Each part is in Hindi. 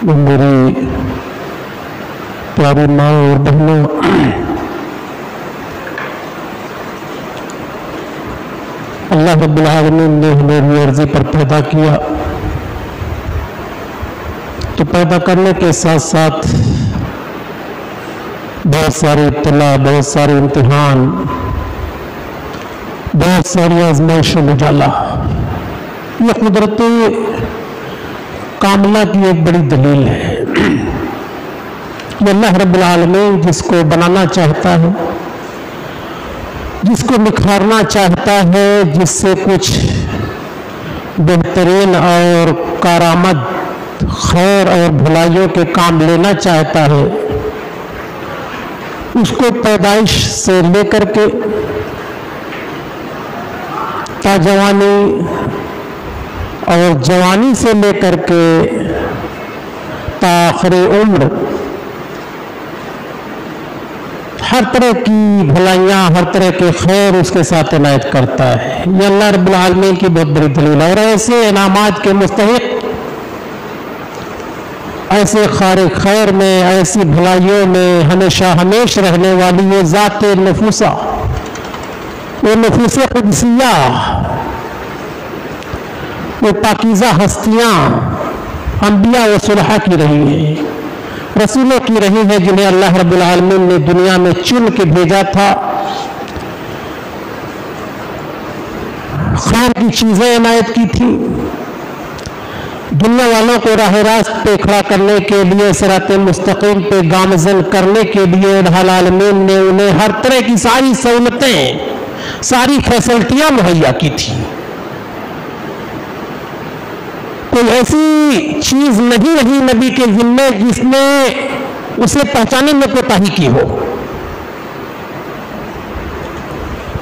मेरी प्यारी माँ और बहनों, अल्लाह रब्बुल आलमीन ने हमें अर्ज़ी पर पैदा किया, तो पैदा करने के साथ साथ बहुत सारे इब्तिला, बहुत सारे इम्तिहान, बहुत सारी आजमाइशों में डाला। यह कुदरती कामना की एक बड़ी दलील है। अल्लाह रब्बुल आलमीन जिसको बनाना चाहता है, जिसको निखारना चाहता है, जिससे कुछ बेहतरीन और कारामद खैर और भलाइयों के काम लेना चाहता है, उसको पैदाइश से लेकर के ताजवानी और जवानी से लेकर के आखिरी उम्र हर तरह की भलाइयाँ, हर तरह के खैर उसके साथ इनायत करता है। ये अल्लाह रब्बुल आलमीन की बहुत बड़ी दलील है। और ऐसे इनामात के मुस्तहिक, ऐसे खारे खैर में, ऐसी भलाइयों में हमेशा हमेश रहने वाली ये ज़ात नफूसा, वो नफूस कुदसिया, वो पाकीज़ा हस्तियाँ अंबिया व सुलहा की रही हैं, रसूलों की रही है, जिन्हें अल्लाह रब्बुल आलमीन ने दुनिया में चुन के भेजा था। खैर की चीज़ें इनायत की थी, दुनिया वालों को राह रास्त पे खड़ा करने के लिए, सिराते मुस्तकीम पे गामज़न करने के लिए अल्लाह आलमीन ने उन्हें हर तरह की सारी सहूलतें, सारी फैसिलिटियाँ मुहैया की थी। कोई ऐसी चीज नहीं रही नबी के जिम्मे जिसने उसे पहचाने में कोताही की हो,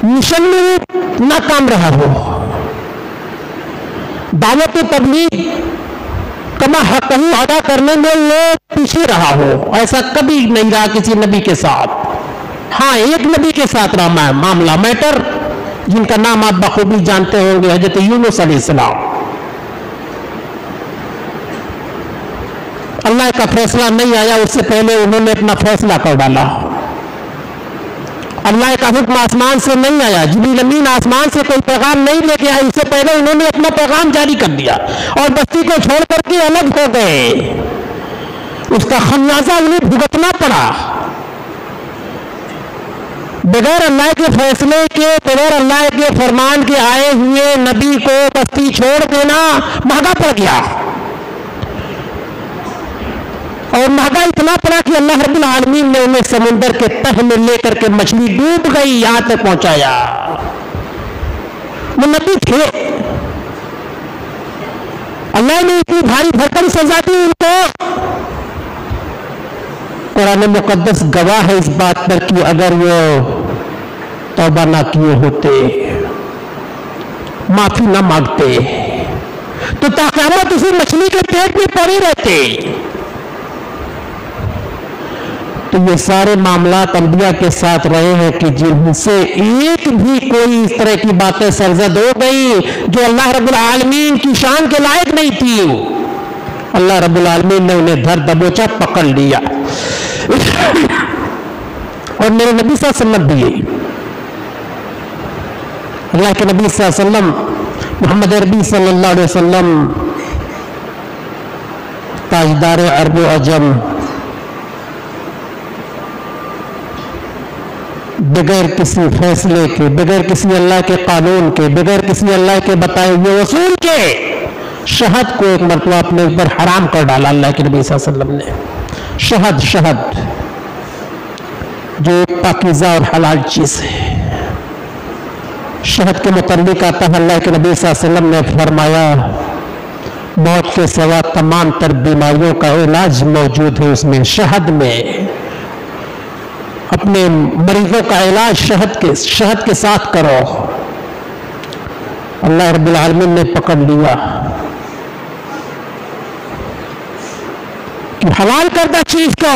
मिशन में नाकाम रहा हो, दावत तबलीग कमा हक अदा करने में वो पीछे रहा हो। ऐसा कभी नहीं रहा किसी नबी के साथ। हाँ, एक नबी के साथ रहा मामला मैटर, जिनका नाम आप बखूबी जानते होंगे, हजरत यूनुस अलैहिस्सलाम। अल्लाह का फैसला नहीं आया, उससे पहले उन्होंने अपना फैसला कर डाला। अल्लाह का हुक्म आसमान से नहीं आया, जिब्रील अमीन आसमान से कोई पैगाम नहीं लेके आया, इससे पहले उन्होंने अपना पैगाम जारी कर दिया और बस्ती को छोड़ करके अलग हो गए। उसका खमियाजा उन्हें भुगतना पड़ा। बगैर अल्लाह के फैसले के, बगैर अल्लाह के फरमान के आए हुए नबी को बस्ती छोड़ देना महंगा पड़ गया। और महंगा इतना पड़ा कि अल्लाह रब्बुल आलमीन ने उन्हें समुंदर के तह में लेकर के मछली डूब गई, यहां तक पहुंचाया। वो नबी थे, अल्लाह ने इतनी भारी भरकम सजा दी उनको। कुरान मुकद्दस गवाह है इस बात पर कि अगर वो तौबा ना किए होते, माफी ना मांगते, तो ताक़यामत उसी मछली के पेट में पड़े रहते। तो ये सारे मामलात अंबिया के साथ रहे हैं कि जिनसे एक भी कोई इस तरह की बातें सरजद हो गई जो अल्लाह रब्बुल आलमीन की शान के लायक नहीं थी, अल्लाह रब्बुल आलमीन ने उन्हें धर दबोचा पकड़ लिया। और मेरे नबी सल्लल्लाहु अलैहि वसल्लम भी, अल्लाह के नबी सल्लल्लाहु अलैहि वसल्लम, मोहम्मद अरबी सल्लल्लाहु अलैहि वसल्लम, ताजदार अरब व अजम, बगैर किसी फैसले के, बगैर किसी अल्लाह के कानून के, बगैर किसी अल्लाह के बताए हुए वसूल के, शहद को एक मरतबा अपने ऊपर हराम कर डाला अल्लाह के नबी सल्लल्लाहु अलैहि वसल्लम ने। शहद जो पाकीज़ा और हलाल चीज है, शहद के मुताल्लिक़ आता है, अल्लाह के नबी सल्लल्लाहु अलैहि वसल्लम ने फरमाया, मौत के सिवा तमाम तर बीमारियों का इलाज मौजूद है उसमें, शहद में। अपने मरीजों का इलाज शहद के साथ करो। अल्लाह रब्बुल आलमीन ने पकड़ लिया कि हलाल करदा चीज को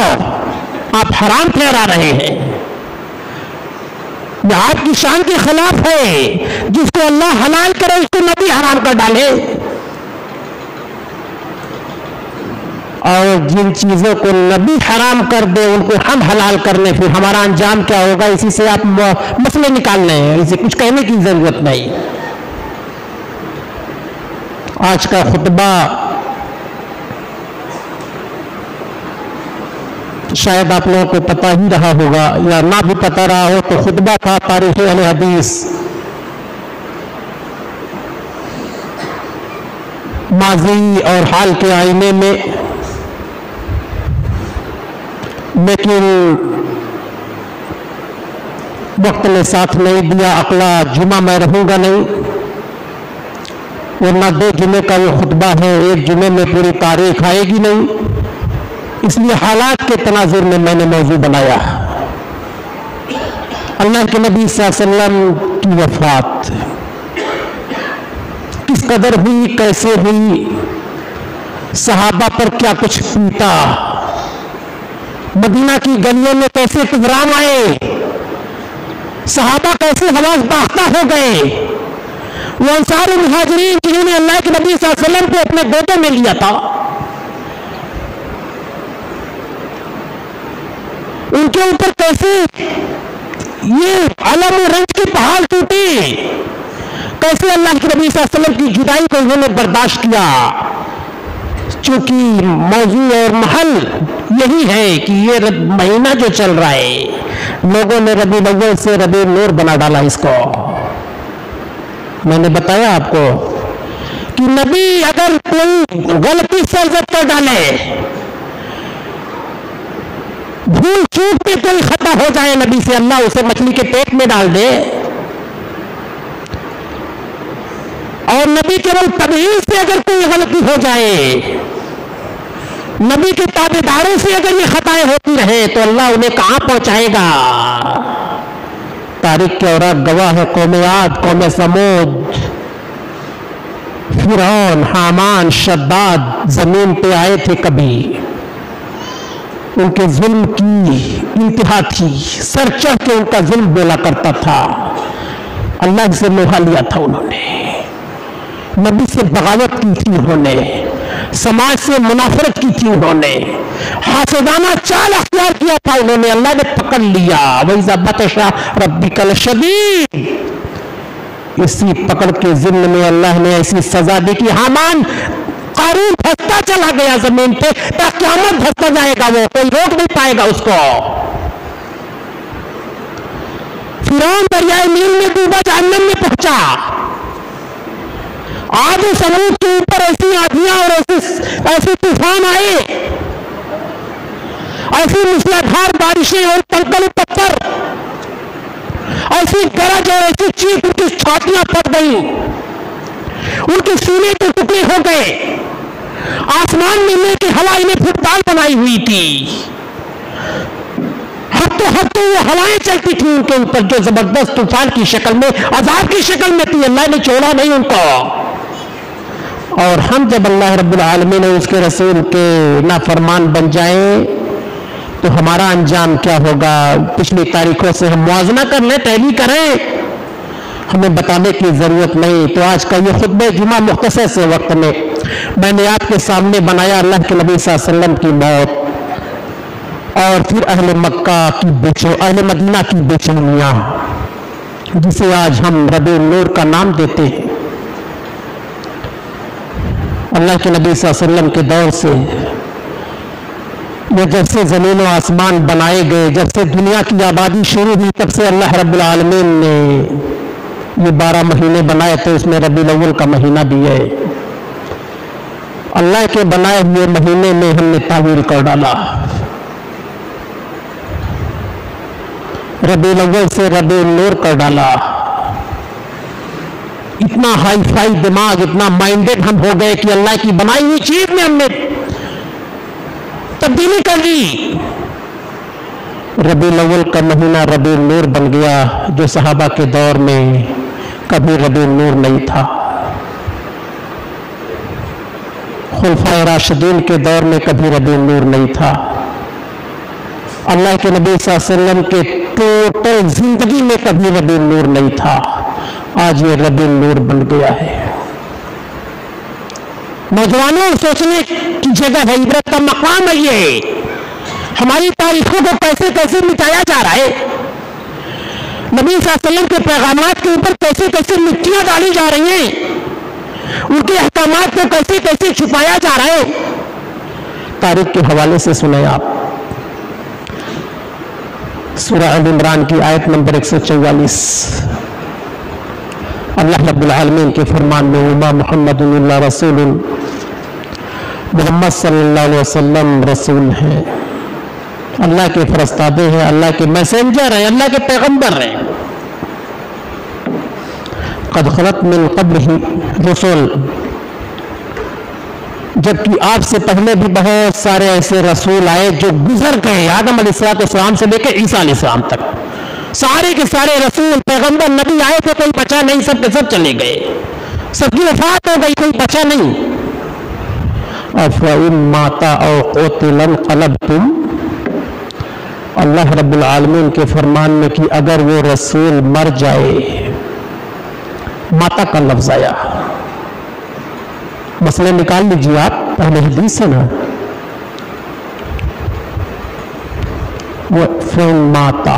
आप हराम ठहरा रहे हैं। यह आपकी शान के खिलाफ है। जिसको अल्लाह हलाल करे उसको नबी हराम कर डाले। और जिन चीजों को नबी हराम कर दे उनको हम हलाल कर लें, फिर हमारा अंजाम क्या होगा? इसी से आप मसले निकालने हैं, इसे कुछ कहने की जरूरत नहीं। आज का खुतबा शायद आप लोगों को पता ही रहा होगा या ना भी पता रहा हो, तो खुतबा था तारीख अहले हदीस, माजी और हाल के आईने में। लेकिन वक्त ने साथ नहीं दिया, अगला जुमा मैं रहूंगा नहीं, वरना 2 जुमे का वो खुतबा है, 1 जुमे में पूरी तारीख आएगी नहीं, इसलिए हालात के तनाजुर में मैंने मौजू बनाया। अल्लाह के नबी सल्लल्लाहु अलैहि वसल्लम की वफात किस कदर हुई, कैसे हुई, सहाबा पर क्या कुछ बीता, मदीना की गलियों में कैसे तूफान आए, सहाबा कैसे हवास बाख्ता हो गए, वो अंसार मुहाजिरीन जिन्होंने अल्लाह के नबी सल्लल्लाहु अलैहि वसल्लम को अपने गोदों में लिया था, उनके ऊपर कैसे ये अलम और रंज के पहाड़ टूटे, कैसे अल्लाह के नबी सल्लल्लाहु अलैहि वसल्लम की जुदाई को उन्होंने बर्दाश्त किया। चूंकि मौजू और महल यही है कि ये महीना जो चल रहा है, लोगों ने रबीउल अव्वल से रबीउल नूर बना डाला इसको। मैंने बताया आपको कि नबी अगर कोई गलती सरजद कर डाले, भूल चूक में कोई खता हो जाए नबी से, अल्लाह उसे मछली के पेट में डाल दे, और नबी केवल तबईज से अगर कोई गलती हो जाए, नबी के ताबेदारों से अगर ये खताएं होती रहे, तो अल्लाह उन्हें कहां पहुंचाएगा? तारीख के औरात गवाह है, कौम आद, कौम समूद, फिरौन, हामान, शद्दाद जमीन पे आए थे कभी, उनके जुल्म की इंतहा थी, सर चढ़ के उनका जुल्म बोला करता था, अल्लाह से लोहा लिया था उन्होंने, नबी से बगावत की थी उन्होंने, समाज से मुनाफरत की थी उन्होंने, हासदाना चाल अख्तियार किया था उन्होंने, अल्लाह ने पकड़ लिया। वैज़ा बतशा रब्बिकल शदीद, इसी पकड़ के जिम्न में अल्लाह ने ऐसी सजा दी कि हामान कारून धंसता चला गया जमीन पे, ताकि क़यामत धंसता जाएगा, वो कोई रोक नहीं पाएगा उसको। फिरौन दरियाए नील में डूबा, जहन्नम में पहुंचा। आद समूद के ऊपर ऐसी आंधियां और ऐसे तूफान आए, ऐसी मूसलाधार बारिशें और कंकड़ पत्थर, ऐसी गरज और ऐसी चीख, उनकी छातियां फट गई, उनके सीने के टुकड़े हो गए, आसमान में लेके हवा इन्हें फुटबॉल बनाई हुई थी, हफ्तों वो हवाएं चलती थी उनके ऊपर, जो जबरदस्त तूफान की शक्ल में, अजाब की शक्ल में थी, अल्लाह ने छोड़ा नहीं उनको। और हम जब अल्लाह रब्बुल आलमीन और उसके रसूल के नाफरमान बन जाएं, तो हमारा अंजाम क्या होगा? पिछली तारीखों से हम मुआवजा कर लें, तैली करें, हमें बताने की जरूरत नहीं। तो आज का ये खुतबा जुमा मुख्तसर से वक्त में मैंने आपके सामने बनाया अल्लाह के नबी सल्लल्लाहु अलैहि वसल्लम की मौत, और फिर अहले मक्का की अहले मदीना की बेचैनियां, जिसे आज हम रबीउल नूर का नाम देते हैं। अल्लाह के नबी सल्लल्लाहु अलैहि वसल्लम के दौर से ये जब से ज़मीन और आसमान बनाए गए, जब से दुनिया की आबादी शुरू हुई, तब से अल्लाह रब्बुल आलमीन ने ये 12 महीने बनाए थे, उसमें रबीउल अव्वल का महीना भी है। अल्लाह के बनाए हुए महीने में हमने तावील कर डाला, रबीउल अव्वल से रबीउल नूर कर डाला। इतना हाई फाई दिमाग, इतना माइंडेड हम हो गए कि अल्लाह की बनाई हुई चीज में हमने तब्दीली कर दी। रबीउल अव्वल का महीना रबीउल नूर बन गया, जो सहाबा के दौर में कभी रबीउल नूर नहीं था। खुलफाए राशिदीन के दौर में कभी रबीउल नूर नहीं था। अल्लाह के नबी सल्लल्लाहु अलैहि वसल्लम के टोटल जिंदगी में कभी रबीउल नूर नहीं था। आज ये रबीउल नूर बन गया है। नौजवानों, सोचने की जगह है, इबरत का मकाम है ये। हमारी तारीखों को कैसे कैसे मिटाया जा रहा है, नबी सल्लल्लाहु अलैहि वसल्लम के पैगामात के ऊपर कैसे कैसे मिट्टियां डाली जा रही हैं, उनके अहकामात को कैसे कैसे छुपाया जा रहा है। तारीख के हवाले से सुने आप सूरह अल इमरान की आयत नंबर 144। अल्लाह रब्बुल आलमीन के फरमान में, उम्मा मुहम्मदुन इल्ला रसूलुन, मोहम्मद सल्लल्लाहु अलैहि वसल्लम रसूल हैं, अल्लाह के फरस्तादे हैं, अल्लाह के मैसेंजर हैं, अल्लाह के पैगंबर हैं। क़द ख़लत मिन क़ब्लिही रसूल, जबकि आपसे पहले भी बहुत सारे ऐसे रसूल आए जो गुजर गए। आदम अलैहिस्सलाम से लेकर ईसा अलैहिस्सलाम तक सारे के सारे रसूल पैगंबर नबी आए थे, कोई बचा नहीं, सब के सब चले गए, सबकी वफात हो गई, कोई बचा नहीं। अफ़इन माता औ क़ुतिलन क़लबतुम, अल्लाह रब्बुल आलमीन के फरमान में कि अगर वो रसूल मर जाए, माता का लफ्ज आया, मसले निकाल लीजिए आप, पहले हदीस है ना, वो फ़िन माता,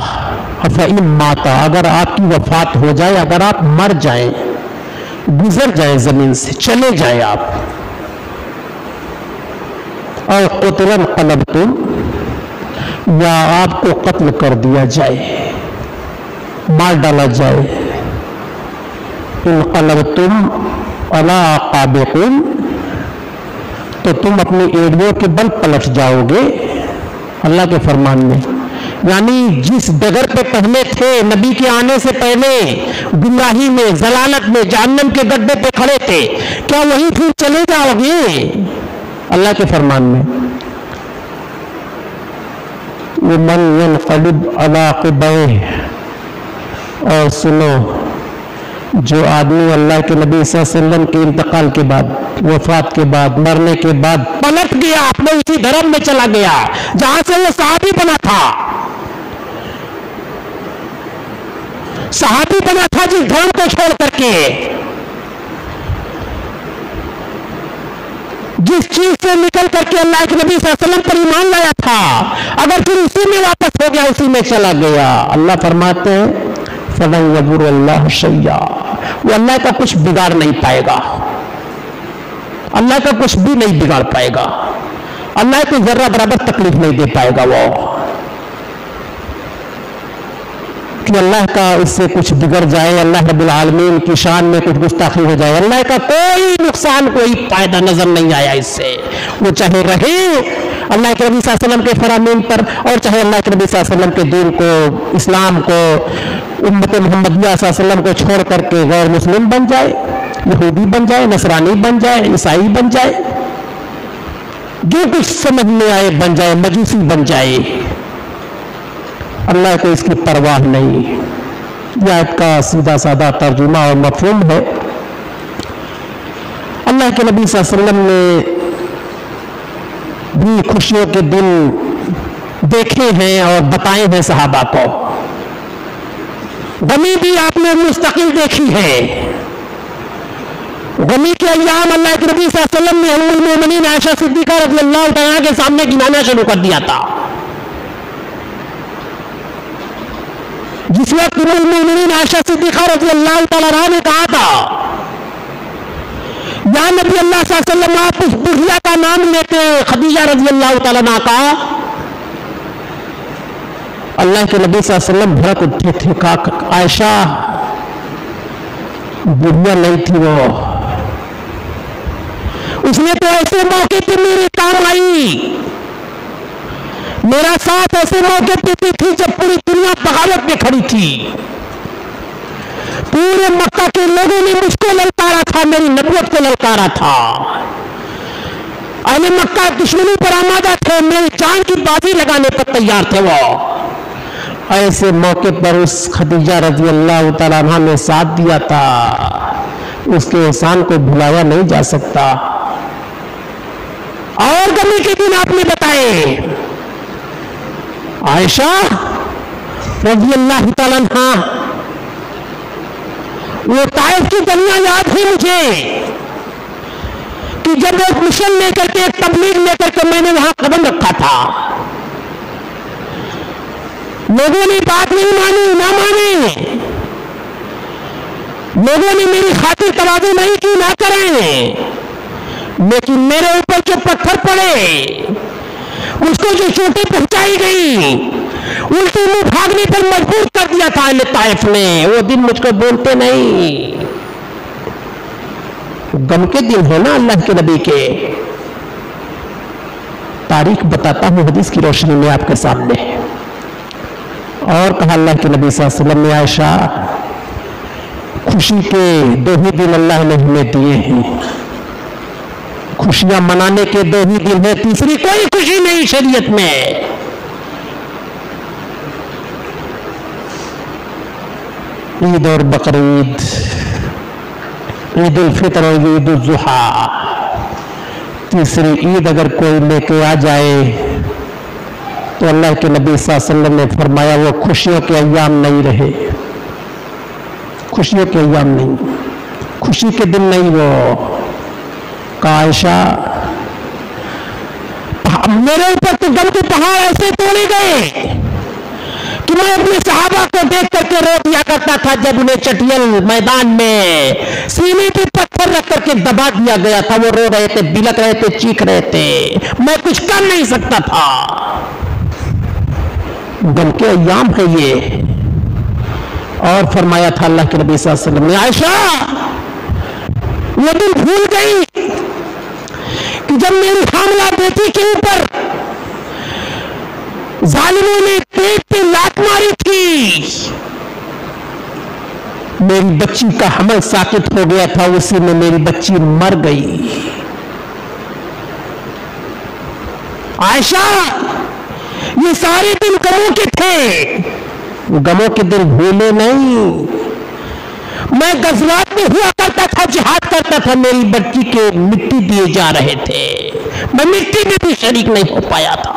फ़इन माता, अगर आपकी वफात हो जाए, अगर आप मर जाएं, गुजर जाएं जमीन से, चले जाएं आप, और क़ुतिलन क़लबतुम, या आपको कत्ल कर दिया जाए, मार डाला जाए, इनक़लबतुम अला अक़ाबिकुम, तो तुम अपनी एड़ियों के बल पलट जाओगे। अल्लाह के फरमान में, यानी जिस डगर पे पहले थे नबी के आने से पहले, गुमराही में, जलालत में, जहन्नम के गड्ढे पे खड़े थे, क्या वहीं फिर चले जाओगे? अल्लाह के फरमान में, वमन यनक़लिब अला अक़बैह, और सुनो, जो आदमी अल्लाह के नबी सल्लल्लाहु अलैहि वसल्लम के इंतकाल के बाद, वफात के बाद, मरने के बाद पलट गया, अपने उसी धर्म में चला गया जहां से वो सहाबी बना था, सहाबी बना था जिस धर्म को छोड़ करके, जिस चीज से निकल करके अल्लाह के नबी सल्लल्लाहु अलैहि वसल्लम पर ईमान लाया था, अगर फिर उसी में वापस हो गया, उसी में चला गया, अल्लाह फरमाते हैं फलन यदुरुल्लाह शैया, वो अल्लाह का कुछ बिगाड़ नहीं पाएगा, अल्लाह का कुछ भी नहीं बिगाड़ पाएगा, अल्लाह को जर्रा बराबर तकलीफ नहीं दे पाएगा वो, कि अल्लाह का इससे कुछ बिगड़ जाए, अल्लाह रब्बुल आलमीन की शान में कुछ गुस्ताखी हो जाए, अल्लाह का कोई नुकसान, कोई फायदा नजर नहीं आया इससे। वो चाहे रहे अल्लाह के नबी सल्लल्लाहु अलैहि वसल्लम के फरामीन पर, और चाहे अल्लाह के नबी सल्लल्लाहु अलैहि वसल्लम के दीन को, इस्लाम को, उम्मत मुहम्मदिया सल्लल्लाहु अलैहि वसल्लम को छोड़ करके गैर मुस्लिम बन जाए, यहूदी बन जाए, नसरानी बन जाए, ईसाई बन जाए, जो कुछ समझ में आए बन जाए, मजूसी बन जाए, अल्लाह को इसकी परवाह नहीं। यह आयत का सीधा साधा तर्जुमा और मफहूम है। अल्लाह के नबी सल्लल्लाहु अलैहि वसल्लम ने भी खुशियों के दिन देखे हैं और बताए हैं सहाबा को, गमी भी आपने मुस्तकिल देखी है। गमी के अय्याम अल्लाह के नबी सल्लल्लाहु अलैहि वसल्लम ने उम्मुल मोमिनीन आयशा सिद्दीक़ा रज़ियल्लाहु तआला के सामने गिनाना शुरू कर दिया था। जिस वक्त उम्मुल मोमिनीन आयशा सिद्दीक़ा रज़ियल्लाहु तआला ने कहा था, या नबी अल्लाह सल्लल्लाहु अलैहि वसल्लम, आप उस बुढ़िया का नाम लेते खदीजा रज़ियल्लाहु तआला अन्हा का, अल्लाह के नबी सल्लल्लाहु अलैहि वसल्लम भड़क उठे थे, कहा आयशा बुढ़िया नहीं थी वो, उसने तो ऐसे मौके पे मेरे काम आई, मेरा साथ ऐसे मौके पे थी जब पूरी दुनिया बगावत में खड़ी थी, पूरे मक्का के लोगों ने मुझको ललकारा था, मेरी नबूवत को ललकारा था, अहले मक्का दुश्मनी पर आमादा थे, मेरी जान की बाजी लगाने पर तैयार थे वो। ऐसे मौके पर उस खदीजा रज़ियल्लाहु तआला अन्हा ने साथ दिया था, उसके एहसान को भुलाया नहीं जा सकता। और गमी के दिन आपने बताए, आयशा रज़ियल्लाहु तआला अन्हा, वो ताइफ की गलियां याद है मुझे, कि जब एक मिशन लेकर के, एक तबलीग लेकर के मैंने वहां कदम रखा था, लोगों ने बात नहीं मानी, ना माने, लोगों ने मेरी खातिर तवाज़ु नहीं की, ना करें, लेकिन मेरे ऊपर जो पत्थर पड़े, उसको जो चोटें पहुंचाई गई, उल्टी मुंह भागने पर मजबूर कर दिया था अहले ताइफ ने, वो दिन मुझको बोलते नहीं। गम के दिन है ना अल्लाह के नबी के। तारीख बताता हूं हदीस की रोशनी में आपके सामने। और कहा अल्लाह के नबी सल्लल्लाहु अलैहि वसल्लम ने, आयशा, खुशी के 2 ही दिन अल्लाह ने हमें दिए हैं, खुशियां मनाने के 2 ही दिन है, तीसरी कोई खुशी नहीं शरीयत में। ईद और बकरीद, ईद उल फितर और ईद उल जुहा, तीसरी ईद अगर कोई लेके आ जाए तो अल्लाह के नबी सल्लल्लाहु अलैहि वसल्लम ने फरमाया वो खुशियों के अय्याम नहीं रहे, खुशियों के अय्याम नहीं, खुशी के दिन नहीं वो। आयशा, मेरे ऊपर तो गम के पहाड़ ऐसे तोड़े गए कि मैं अपने सहाबा को देख करके रो दिया करता था जब उन्हें चटियल मैदान में सीने पे पत्थर रख करके दबा दिया गया था। वो रो रहे थे, बिलक रहे थे, चीख रहे थे, मैं कुछ कर नहीं सकता था। गम के अय्याम है ये। और फरमाया था अल्लाह के नबी सल्लल्लाहु अलैहि वसल्लम ने, आयशा, वो दिन भूल गई कि जब मेरी हामला बेटी के ऊपर जालिमों ने पेट पे लात मारी थी, मेरी बच्ची का हमल साकित हो गया था, उसी में मेरी बच्ची मर गई। आयशा, ये सारे दिन गमों के थे, गमों के दिन भूले नहीं। मैं गजवात में हुआ करता था, जिहाद करता था, मेरी बच्ची के मिट्टी दिए जा रहे थे, मैं मिट्टी में भी शरीक नहीं हो पाया था।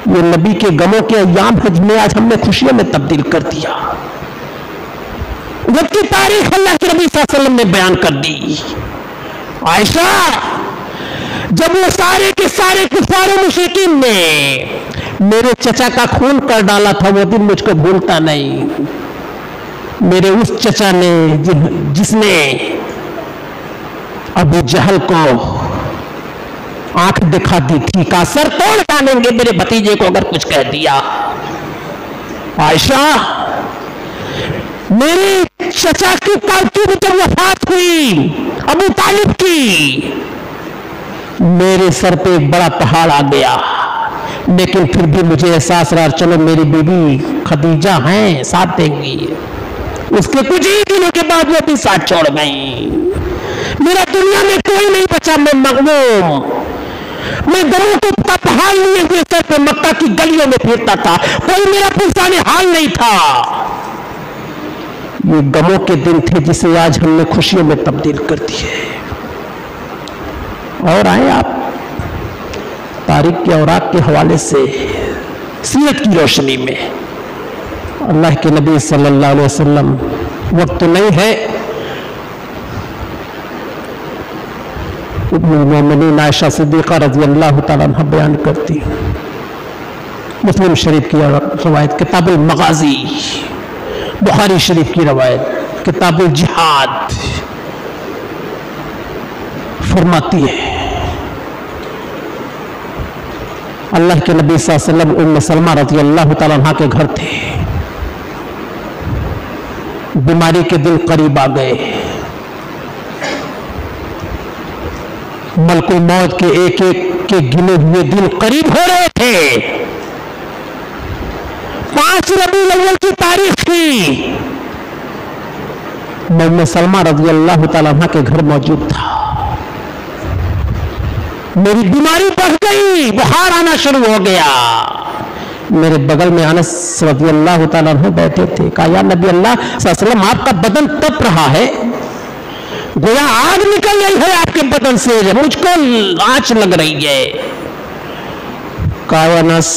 ये नबी के गमों के अय्याम हज में आज हमने खुशियों में तब्दील कर दिया। जबकि तारीख अल्लाह के नबी सल्लल्लाहु अलैहि वसल्लम ने बयान कर दी। आयशा, जब वो सारे के सारे कुफार मुशरिकीन ने मेरे चचा का खून कर डाला था, वो दिन मुझको भूलता नहीं। मेरे उस चचा ने जिसने अबू जहल को आंख दिखा दी थी, का सर तोड़ डालेंगे मेरे भतीजे को अगर कुछ कह दिया। आयशा, मेरे चचा की कालकी में जब वफात हुई अबू तालिब की, मेरे सर पे एक बड़ा पहाड़ आ गया, लेकिन फिर भी मुझे एहसास रहा, चलो मेरी बीबी खदीजा हैं, साथ देंगी। उसके कुछ ही दिनों के बाद वो भी साथ छोड़ गई। मेरा दुनिया में कोई नहीं बचा, मैं मगमूम, मैं गमों को पहाड़ लिए हुए सर पे मक्का की गलियों में फिरता था, कोई मेरा पुरसाने हाल नहीं था। ये गमों के दिन थे जिसे आज हमने खुशियों में तब्दील कर दिए। और आए आप तारीख के औरात के हवाले से सीरत की रोशनी में, अल्लाह के नबी सल्लल्लाहु अलैहि वसल्लम, वक्त तो नहीं है, उम्मुल मोमिनीन आयशा सिद्दीक़ा रज़ी अल्लाह तआला अन्हा बयान करती, मुस्लिम शरीफ की रवायत, किताबुल मगाजी, बुखारी शरीफ की रवायत, किताबुल जिहाद, फरमाती है अल्लाह के नबी सल्लल्लाहु अलैहि वसल्लम उम्मे सलमा रज़ी अल्लाह तआला अन्हा के घर थे। बीमारी के दिन करीब आ गए, मलकुल मौत के एक एक के गिने हुए दिन करीब हो रहे थे। 5 रबीउल अव्वल की तारीख थी। मैं उम्मे सलमा रज़ी अल्लाह तआला अन्हा के घर मौजूद था। मेरी बीमारी बढ़ गई, बुखार आना शुरू हो गया। मेरे बगल में अनस रज़ी अल्लाह तआला अन्हु बैठे थे। कहा, या नबी अल्लाह सल्लल्लाहु अलैहि वसल्लम, आपका बदन तप रहा है, गोया आग निकल रही है आपके बदन से, मुझको आंच लग रही है। कहा, अनस,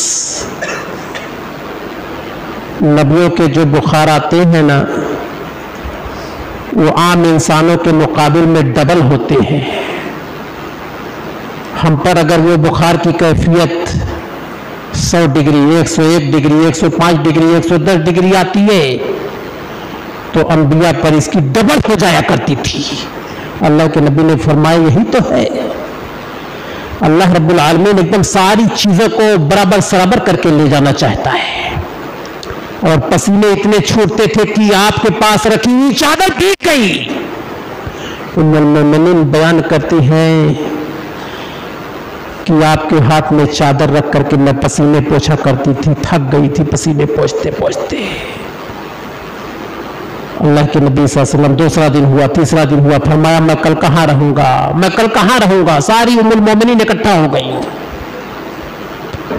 नबियों के जो बुखार आते हैं ना, वो आम इंसानों के मुकाबिल में डबल होते हैं। हम पर अगर वो बुखार की कैफियत 100 डिग्री, 101 डिग्री, 105 डिग्री, 110 डिग्री आती है तो अंबिया पर इसकी डबल हो जाया करती थी। अल्लाह के नबी ने फरमाया यही तो है, अल्लाह रब्बुल आलमीन एकदम सारी चीजों को बराबर सराबर करके ले जाना चाहता है। और पसीने इतने छूटते थे कि आपके पास रखी हुई चादर भीग गई। उम्मुल मोमिनीन बयान करती हैं कि आपके हाथ में चादर रख करके मैं पसीने पोंछा करती थी, थक गई थी पसीने पोंछते पोंछते। अल्लाह के नबी सल्लल्लाहु अलैहि वसल्लम दूसरा दिन हुआ, तीसरा दिन हुआ, फरमाया मैं कल कहाँ रहूंगा, मैं कल कहाँ रहूंगा। सारी उम्मुल मोमिनीन इकट्ठा हो गई,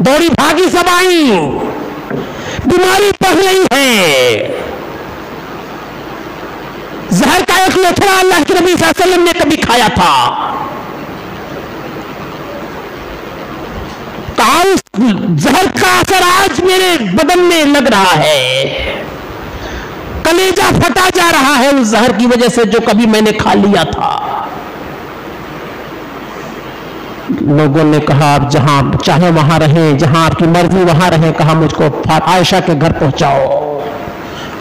दौड़ी भागी सब आई, बीमारी बढ़ रही है। जहर का एक लोथड़ा अल्लाह के नबी सल्लल्लाहु अलैहि वसल्लम ने कभी खाया था। कहा उस जहर का असर आज मेरे बदन में लग रहा है, कलेजा फटा जा रहा है उस जहर की वजह से जो कभी मैंने खा लिया था। लोगों ने कहा आप जहां चाहे वहां रहें, जहां आपकी मर्जी वहां रहें। कहा मुझको आयशा के घर पहुंचाओ।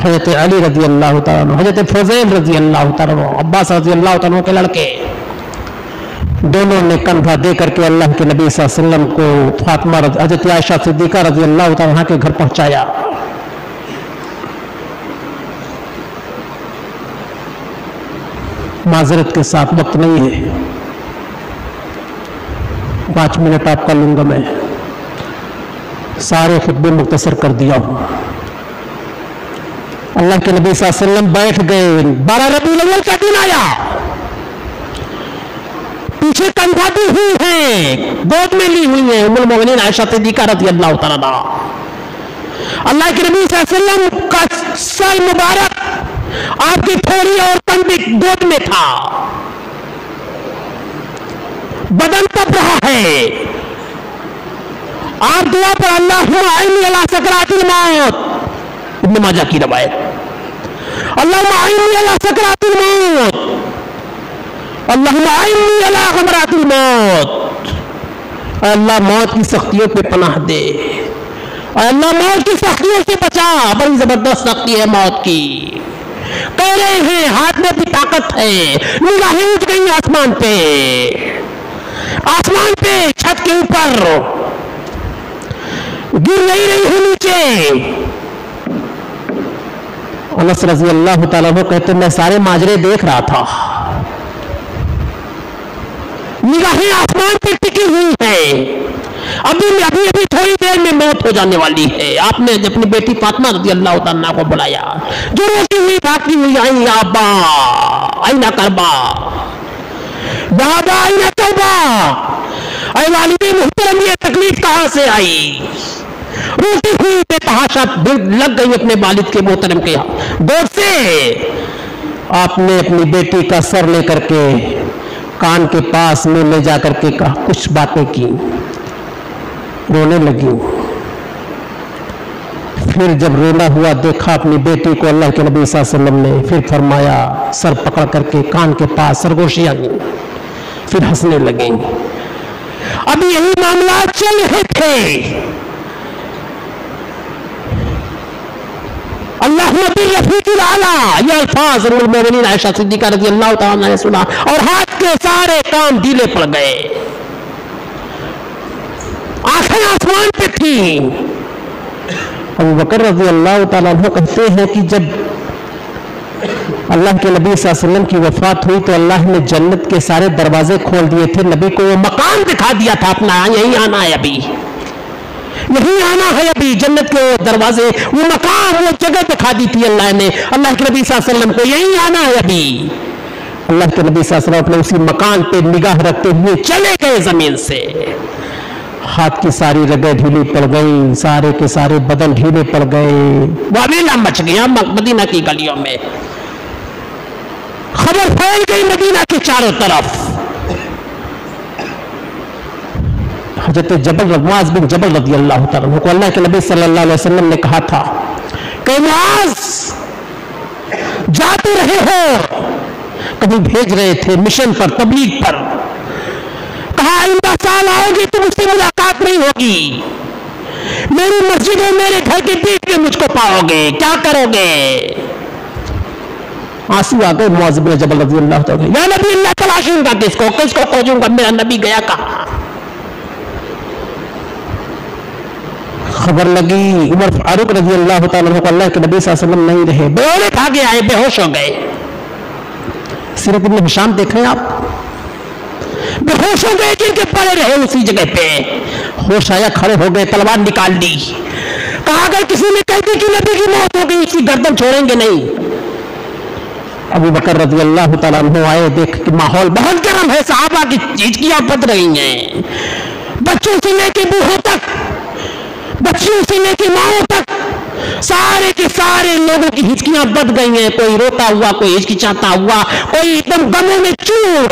हजरत अली रजी अल्लाह तआला अन्हु, हजरत फुज़ैल रजी अल्लाह तआला अन्हु, अब्बास रजी अल्लाह तआला अन्हु के लड़के, दोनों ने कंधा दे करके अल्लाह के नबी सल्लल्लाहु अलैहि वसल्लम को फातिमा हजरत आयशा सिद्दीका रजी अल्लाह तआला अन्हा के घर पहुंचाया। माजरत के साथ, वक्त नहीं है, 5 मिनट आपका लूंगा मैं, सारे खुतबे मुख्तसर कर दिया हूं। अल्लाह के नबी सल्लल्लाहु अलैहि वसल्लम बैठ गए। 12 रबीउल अव्वल का दिन आया, पीछे कंधा दी हुई है, गोद में ली हुई है उम्मुल मोमिनीन आयशा सिद्दीका रज़ी अल्लाह तआला अन्हा। अल्लाह के नबी सल्लल्लाहु अलैहि वसल्लम का सर मुबारक आपकी थोड़ी और कंधी गोद में था, बदन तप रहा है। आप दुआ पर अल्लाहुम्मा अइन्नी अला सकरातिल मौत, इब्न माजा की रवायत, अल्लाहुम्मा अइन्नी अला सकरातिल मौत, अल्लाहुम्मा अइन्नी अला गमरातिल मौत। अल्लाह मौत की सख्तियों पे पनाह दे, अल्लाह मौत की सख्तियों से बचा। बड़ी जबरदस्त सख्ती है मौत की। कह रहे हैं हाथ में भी ताकत है, निगाहें उठ गई आसमान पे, आसमान पे छत के ऊपर, गिर नहीं रही हूं नीचे। अनस रजी अल्लाह तआला अन्हु कहते मैं सारे माजरे देख रहा था, निगाहें आसमान पे टिकी हुई है। अभी अभी थोड़ी देर में मौत हो जाने वाली है। आपने अपनी बेटी फातिमा रज़ी अल्लाह तआला अन्हा को बुलाया, जो रोती हुई भागती हुई आई, अब्बा आईना करबा, बाबा आईना तौबा, ऐ वालिदे मुहतरम ये तकलीफ कहां से आई। रोती हुई बेतहाशा लग गई अपने वालिद के मोहतरम के गोद से। आपने अपनी बेटी का सर लेकर के कान के पास में ले जाकर के कहा, कुछ बातें की, रोने लगी। फिर जब रोना हुआ देखा अपनी बेटी को अल्लाह के नबी सल्लल्लाहु अलैहि वसल्लम ने, फिर फरमाया, सर पकड़ करके कान के पास सरगोशियां की, फिर हंसने लगे। अभी यही मामला चल रहे थे। अल्लाहुम्मा बिर्रफ़ीक़िल आला, ये अल्फाज उम्मुल मोमिनीन आयशा सिद्दीका रज़ी अल्लाह तआला अन्हा ने सुना और हाथ के सारे काम ढीले पड़ गए, आंखें आसमान पे थी। अबू बकर रज़ी अल्लाह तआला अन्हु कहते हैं कि जब अल्लाह के नबी सल्लल्लाहु अलैहि वसल्लम की वफात हुई तो अल्लाह ने जन्नत के सारे दरवाजे खोल दिए थे, नबी को वो मकान दिखा दिया था अपना, यही आना है अभी, यही आना है अभी। जन्नत के दरवाजे, वो मकान, वो जगह दिखा दी थी अल्लाह ने अल्लाह के नबी सल्लल्लाहु अलैहि वसल्लम को, यही आना है अभी। अल्लाह के नबी सल्लल्लाहु अलैहि वसल्लम अपने उसी मकान पे निगाह रखते हुए चले गए जमीन से। हाथ की सारी रगें ढीली पड़ गई, सारे के सारे बदन ढीले पड़ गए, वावेला मच गया मदीना की गलियों में, खबर फैल गई मदीना के चारों तरफ। हजरत जबल मुआज बिन जबल रज़ी अल्लाह तआला अन्हु को अल्लाह के नबी सल्लल्लाहु अलैहि वसल्लम ने कहा था कि मुआज जाते रहे हो, कभी भेज रहे थे मिशन पर, तबलीग पर, कहा साल आओगे तो मुझसे मुलाकात नहीं होगी, मेरी मस्जिद में मेरे घर के बीच में मुझको पाओगे, क्या करोगे? आंसू आ गए मुआज़ बिन जबल रज़ी अल्लाह तआला। या नबी अल्लाह, तलाशूंगा किसको, किसको खोजूंगा, मेरा नबी गया कहां? खबर लगी उमर फारूक रज़ी अल्लाह तआला को, अल्लाह के नबी सल्लल्लाहु अलैहि वसल्लम नहीं रहे, बेहोश भागे आए, बेहोश हो गए। सीरत इब्न हिशाम देखें आप, बेहोश हो गए, जिनके पड़े रहे उसी जगह पे। होश आया, खड़े हो गए, तलवार निकाल ली। कहा अगर किसी ने कह दी कि नबी की मौत हो गई, उसकी गर्दन छोड़ेंगे नहीं। अबू बकर रज़ी अल्लाह तआला अन्हु आए, देख कि माहौल बहुत गर्म है, सहाबा की हिचकियां बज रही हैं, बच्चों से लेके बूढ़ों तक, बच्चियों से लेके माओं तक, सारे के सारे लोगों की हिचकियां बद गई हैं। कोई रोता हुआ, कोई हिचकिचाता हुआ, कोई एकदम गमों में चूर।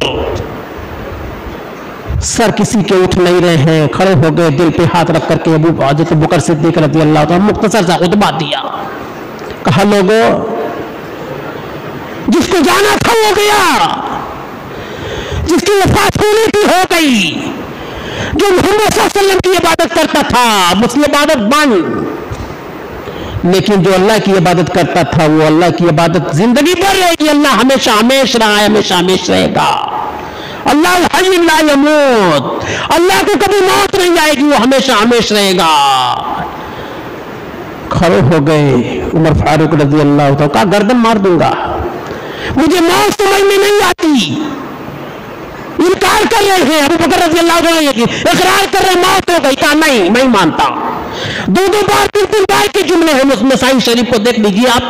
सर किसी के उठ नहीं रहे हैं, खड़े हो गए, दिल पे हाथ रख करके अबू हज़रत बकर सिद्दीक़ रज़ी अल्लाह तआला मुख्तसर सा खुतबा दिया। कहा लोगों, जिसको जाना था वो गया, जिसकी वफात होने की हो गई, जो मोहम्मद सल्लल्लाहु अलैहि वसल्लम की इबादत करता था, मुस्लिम इबादत बंद, लेकिन जो अल्लाह की इबादत करता था वो अल्लाह की इबादत जिंदगी भर रहेगी। अल्लाह हमेशा हमेशा रहा है, हमेशा हमेशा रहेगा। अल्लाह हय्य ला यमूत, अल्लाह को कभी मौत नहीं आएगी, वो हमेशा हमेशा रहेगा। खड़े हो गए उमर फारूक रज़ी अल्लाह तआला, कहा गर्दन मार दूंगा, मुझे मौत समझ में नहीं आती। इनकार कर रहे हैं अबू बकर रज़ी अल्लाह तआला, इकरार कर रहे मौत हो गई। कहा नहीं, मैं मानता। दो दो बार, तीन तीन बार के जुमले हैं उसमें, साहिह शरीफ को देख लीजिए आप।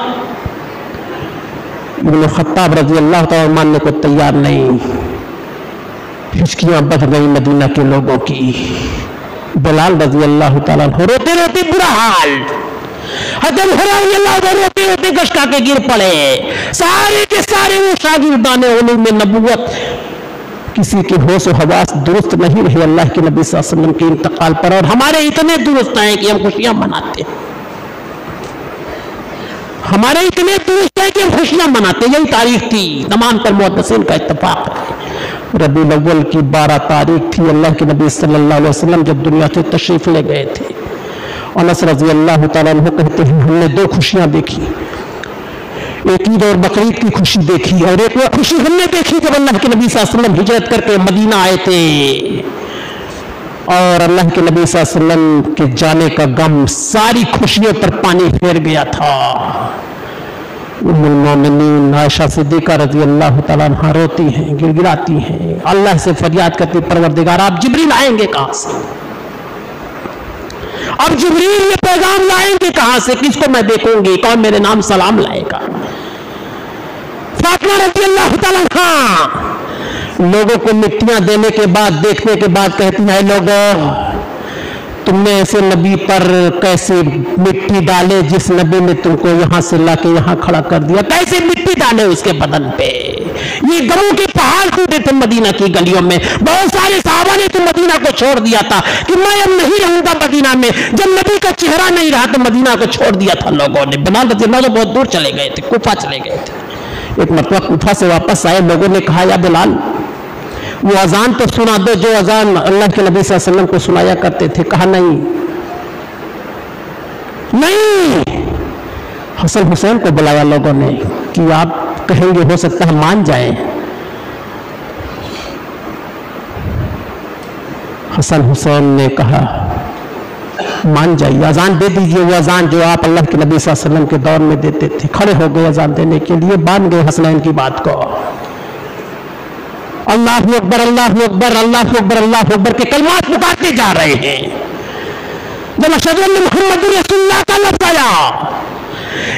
इब्न खत्ताब रज़ी अल्लाह तआला मानने को तैयार नहीं। हिचकियां बढ़ गई मदीना के लोगों की। बिलाल रज़ी अल्लाह तआला रोते रोते बुरा हाल, हजरत रज़ी अल्लाह तआला रोते रोते गश्का के गिर पड़े। सारे के सारे वो शागिर्दाने उलूम में नबूवत, किसी के होश और हवास दुरुस्त नहीं रहे अल्लाह के नबी सल्लल्लाहु अलैहि वसल्लम के इंतकाल पर, और हमारे इतने दुरुस्त हैं कि हम खुशियां मनाते हैं। हमारे इतने दुरुस्त हैं कि हम खुशियां मनाते। यही तारीख थी, तमाम पर मुहद्दिसीन का इत्तेफाक है। रबीउल अव्वल की 12 तारीख थी। अल्लाह के नबी सल्लल्लाहु अलैहि वसल्लम जब दुनिया से तशरीफ ले गए थे। अनस रज़ी अल्लाह तआला अन्हु कहते हैं, हमने 2 खुशियां देखी, एक ईद और बकरीद की खुशी देखी, और एक वो खुशी हमने देखी जब अल्लाह के नबी सल्लल्लाहु अलैहि वसल्लम हिजरत करके मदीना आए थे, और अल्लाह के नबी सल्लल्लाहु अलैहि वसल्लम के जाने का गम सारी खुशियों पर पानी फेर गया था। उम्मुल मोमिनीन आयशा सिद्दीक़ा रज़ी अल्लाह तआला अन्हा रोती हैं, गिड़गिड़ाती हैं, अल्लाह से फरियाद करती, परवरदिगार आप जिब्रील आएंगे कहां से? अब जिब्रील ये पैगाम लाएंगे कहां से? किसको मैं देखूंगी? कौन मेरे नाम सलाम लाएगा? फातिमा रज़ी अल्लाह तआला अन्हा लोगों को मिट्टियां देने के बाद, देखने के बाद कहती है, लोगों तुमने ऐसे नबी पर कैसे मिट्टी डाले जिस नबी ने तुमको यहां से लाके यहां खड़ा कर दिया? कैसे मिट्टी डाले उसके बदन पे? ये गमों के पहाड़ टूटे थे मदीना की गलियों में। बहुत सारे सहाबा ने तो मदीना को छोड़ दिया था कि मैं अब नहीं रहूंगा मदीना में। जब नबी का चेहरा नहीं रहा तो मदीना को छोड़ दिया था लोगों ने। बिलाल रज़ी अल्लाह बहुत दूर चले गए थे, कूफा चले गए थे। एक मतलब कूफा से वापस आए, लोगों ने कहा, या बिलाल वो अजान तो सुना दो जो अजान अल्लाह के नबी सल्लल्लाहु अलैहि वसल्लम को सुनाया करते थे। कहा नहीं, नहीं। हसन हुसैन को बुलाया लोगों ने कि आप कहेंगे हो सकता है मान जाएं। हसन हुसैन ने कहा मान जाइए, अजान दे दीजिए, वो अजान जो आप अल्लाह के नबी सल्लल्लाहु अलैहि वसल्लम के दौर में देते थे। खड़े हो गए अजान देने के लिए, मान गए हसनैन की बात को। अल्लाहु अकबर, अल्लाहु अकबर, अल्लाहु अकबर, अल्लाहु अकबर के कलमात पुकारते जा रहे हैं। जब अशहदु अन्ना मुहम्मदुर रसूलुल्लाह का लफ्ज़ आया,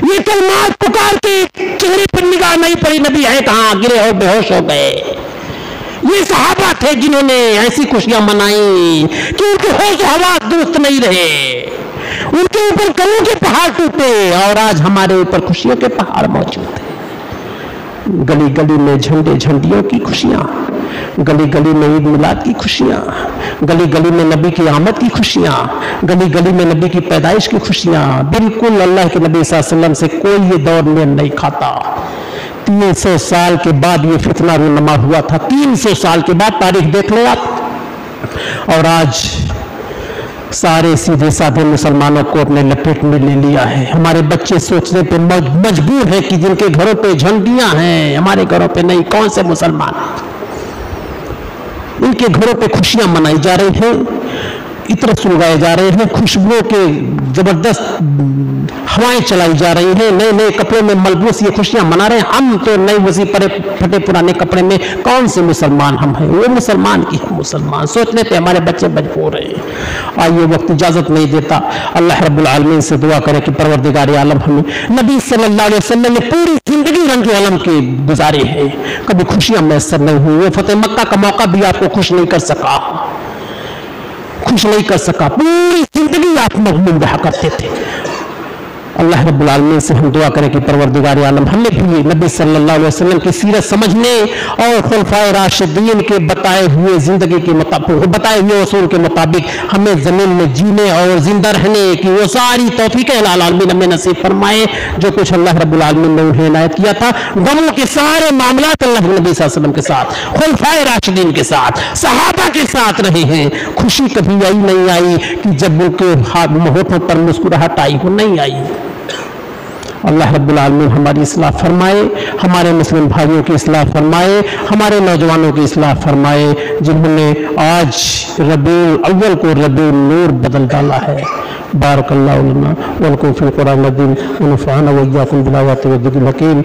ये कलमात पुकार के चेहरे पर निगाह नहीं पड़ी, नबी है कहां? गिरे हो, बेहोश हो गए। ये सहाबा थे जिन्होंने ऐसी खुशियां मनाई कि उनके होश हवास दुरुस्त नहीं रहे, उनके ऊपर गमों के पहाड़ टूटे, और आज हमारे ऊपर खुशियों के पहाड़ मौजूद हैं। गली गली में झंडे झंडियों की खुशियां, गली गली में ईद मिलाद की खुशियां, गली गली में नबी की आमद की खुशियां, गली गली में नबी की पैदाइश की खुशियां। बिल्कुल अल्लाह के नबी सल्लल्लाहु अलैहि वसल्लम से कोई ये दौर में नहीं खाता। 300 साल के बाद ये फितना रूनमा हुआ था। 300 साल के बाद, तारीख देख ले आप, और आज सारे सीधे साधे मुसलमानों को अपने लपेट में ले लिया है। हमारे बच्चे सोचने पे मजबूर है कि जिनके घरों पे झंडियां हैं हमारे घरों पे नहीं, कौन से मुसलमान, इनके घरों पे खुशियां मनाई जा रही हैं, इत्र सुलगाए जा रहे हैं, खुशबुओं के जबरदस्त हवाएं चलाई जा रही हैं, नए नए कपड़ों में मलबूस ये खुशियां मना रहे हैं। हम तो नए वसी परे फटे पुराने कपड़े में, कौन से मुसलमान हम हैं? वो मुसलमान की हम मुसलमान। सोचने पे हमारे बच्चे मजबूर हैं। आइए वक्त इजाजत नहीं देता, अल्लाह रब्बुल आलमीन से दुआ करें कि परवरदिगार आलम हमें, नबी सल्लल्लाहु अलैहि वसल्लम ने पूरी जिंदगी रंग आलम की गुजारी है, कभी खुशियां मैसर नहीं हुई। वो फतेह मक्का का मौका भी आपको खुश नहीं कर सका, खुश नहीं कर सका, पूरी जिंदगी आप मगमूम रहा करते थे। अल्लाह रब्बुल आलमीन से हम दुआ करें कि परवरदिगार आलम हमें भी नबी सल्लल्लाहु अलैहि वसल्लम की सीरत समझने और खुलफाए राशिदीन के बताए हुए जिंदगी के मुताबिक, बताए हुए उसूल के मुताबिक हमें जमीन में जीने और जिंदा रहने की वो सारी तौफीक अल्लाह आलमीन हमें नसीब फरमाए जो कुछ अल्लाह रब्बुल आलमीन ने उन्हें इनायत किया था। गमों के सारे मामलात अल्लाह नबी सल्लल्लाहु अलैहि वसल्लम के साथ, खुलफाए राशिदीन के साथ, सहाबा के साथ रहे हैं। खुशी कभी आई नहीं आई कि जब उनके होठों पर मुस्कुराहट आई हो, नहीं आई। अल्लाह रब्बुल आलमीन हमारी इस्लाह फरमाए, हमारे मुस्लिम भाइयों की इस्लाह फरमाए, हमारे नौजवानों की इस्लाह फरमाए जिन्होंने आज रबीउल अव्वल को रबीउल नूर बदल डाला है। बारकल्लाहु लना व लकुम फिल कुरानिल अज़ीम व नफ़अना व इय्याकुम बिल आयाति व ज़िक्रिल हकीम।